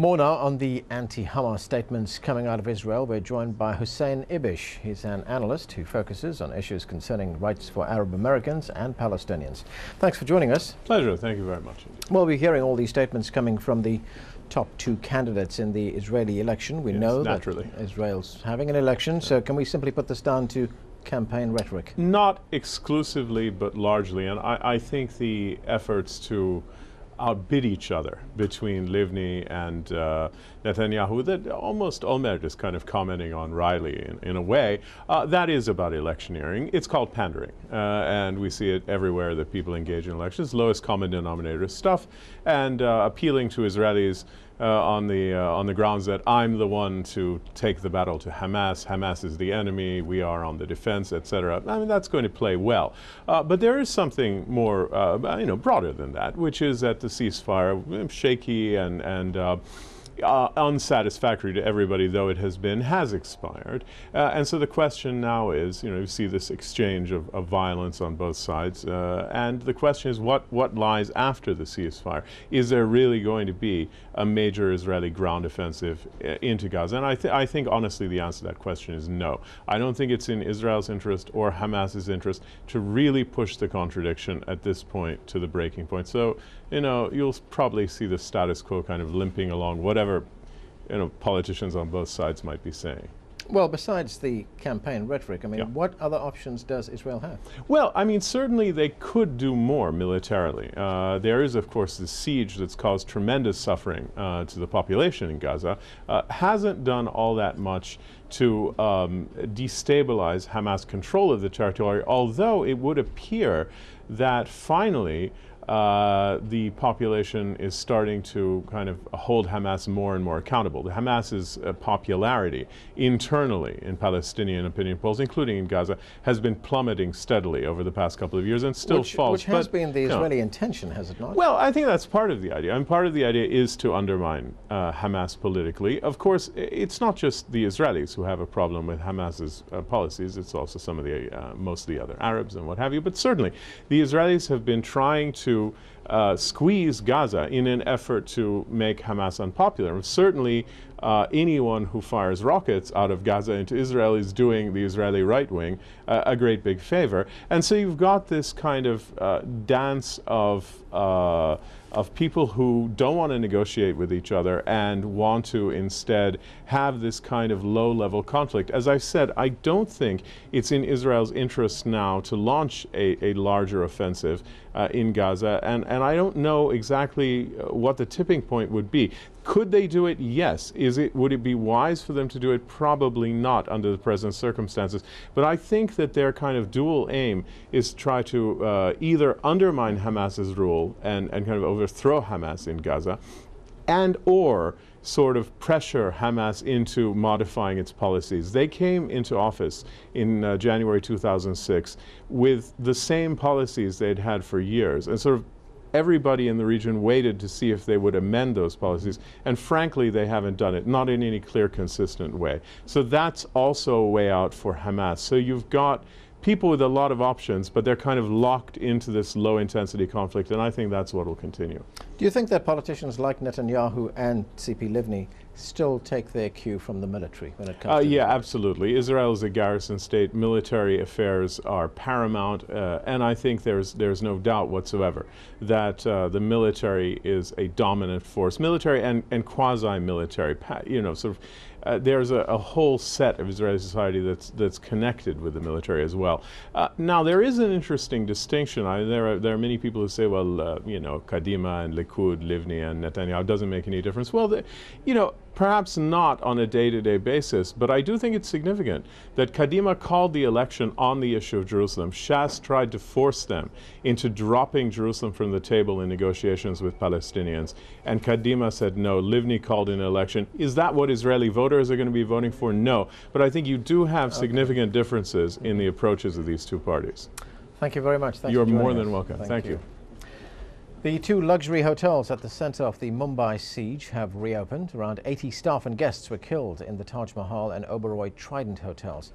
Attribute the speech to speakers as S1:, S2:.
S1: More now on the anti-Hamas statements coming out of Israel. We're joined by Hussein Ibish. He's an analyst who focuses on issues concerning rights for Arab Americans and Palestinians. Thanks for joining us.
S2: Pleasure. Thank you very much.
S1: Well, we're hearing all these statements coming from the top two candidates in the Israeli election. We know that Israel's having an election, so can we simply put this down to campaign rhetoric?
S2: Not exclusively, but largely. And I think the efforts to outbid each other between Livni and Netanyahu, that almost Olmert is kind of commenting on Riley in a way, that is about electioneering. It's called pandering, and we see it everywhere that people engage in elections. Lowest common denominator stuff, and appealing to Israelis on the grounds that I'm the one to take the battle to Hamas. Hamas is the enemy. We are on the defense, etc. I mean, that's going to play well. But there is something more, broader than that, which is that the ceasefire, shaky and unsatisfactory to everybody though it has expired. And so the question now is, you see this exchange of violence on both sides, and the question is what lies after the ceasefire? Is there really going to be a major Israeli ground offensive into Gaza? And I think honestly the answer to that question is no. I don't think it's in Israel's interest or Hamas's interest to really push the contradiction at this point to the breaking point. So, you'll probably see the status quo kind of limping along, whatever politicians on both sides might be saying.
S1: Well, besides the campaign rhetoric, what other options does Israel have?
S2: Well, certainly they could do more militarily. There is, of course, the siege that's caused tremendous suffering to the population in Gaza. Hasn't done all that much to destabilize Hamas' control of the territory, although it would appear that finally the population is starting to kind of hold Hamas more and more accountable. Hamas's popularity internally in Palestinian opinion polls, including in Gaza, has been plummeting steadily over the past couple of years and still falls.
S1: Which has been the Israeli intention, has it not?
S2: Well, I think that's part of the idea. And part of the idea is to undermine Hamas politically. Of course, it's not just the Israelis who have a problem with Hamas's policies. It's also some of the, most of the other Arabs and what have you. But certainly, the Israelis have been trying to squeeze Gaza in an effort to make Hamas unpopular. Certainly, anyone who fires rockets out of Gaza into Israel is doing the Israeli right wing a great big favor. And so you've got this kind of dance of people who don't want to negotiate with each other and want to instead have this kind of low-level conflict. As I've said, I don't think it's in Israel's interest now to launch a larger offensive in Gaza, and I don't know exactly what the tipping point would be. Could they do it? Yes. Would it be wise for them to do it? Probably not under the present circumstances. But I think that their kind of dual aim is to try to either undermine Hamas's rule and kind of overthrow Hamas in Gaza, and or sort of pressure Hamas into modifying its policies. They came into office in January 2006 with the same policies they'd had for years, and sort of everybody in the region waited to see if they would amend those policies, and frankly they haven't done it, not in any clear, consistent way. So that's also a way out for Hamas. So you've got people with a lot of options, but they're kind of locked into this low-intensity conflict, and I think that's what will continue.
S1: Do you think that politicians like Netanyahu and C.P. Livni still take their cue from the military when it comes to
S2: yeah, absolutely. Israel is a garrison state. Military affairs are paramount, and I think there's no doubt whatsoever that the military is a dominant force. Military and quasi-military, sort of. There's a whole set of Israeli society that's connected with the military as well. Now, there is an interesting distinction. There are many people who say, well, Kadima and Likud, Livni and Netanyahu doesn't make any difference. Well, perhaps not on a day-to-day basis, but I do think it's significant that Kadima called the election on the issue of Jerusalem. Shas tried to force them into dropping Jerusalem from the table in negotiations with Palestinians, and Kadima said no. Livni called an election. Is that what Israeli voters are going to be voting for? No. But I think you do have significant differences in the approaches of these two parties.
S1: Thank you very much. Thanks
S2: You're
S1: for joining
S2: more than
S1: us.
S2: welcome. Thank you.
S1: The two luxury hotels at the center of the Mumbai siege have reopened. Around 80 staff and guests were killed in the Taj Mahal and Oberoi Trident hotels.